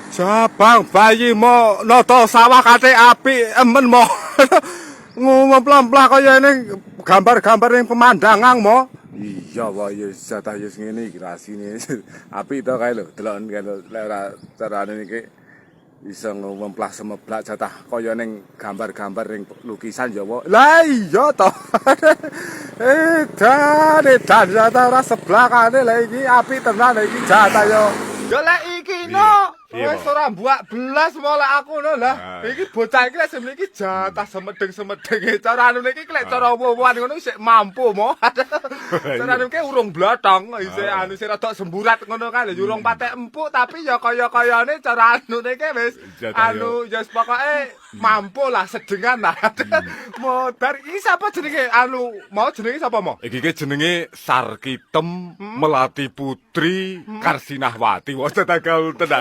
Jabang bayi mo noto sawah kate apik emen mo. Ngomong-plemplah kaya ini gambar-gambar ning pemandangan mo. Iya wae ya jatah ya ngene iki rasine. Apik to kae lho, deloken kae lho lek ora carane iki bisa ngemplah semeblak jatah kaya ning gambar-gambar ning lukisan ya wae. Lah iya to. Dan jatah ora seblakane lha iki apik tenan iki jatah yo. Yo lek iki no. Wes ora mbuak belas molek aku no lah. Iki bocah iki lek semene iki jatah semedeng-semedeng. Cara anu iki lek cara omongan ngono sik mampu mo. Cara anu ki urung blotong, isih anu sing rada semburat ngono kae lho, urung patek empuk tapi ya kaya-kayane cara anu iki wis anu ya pokoke mampu lah sedengan lah. Modar iki sapa jenenge anu mau jenenge sapa mo? Iki ki jenenge Sarkitem Melati Putri Karsinahwati. Wah tenaga tenan.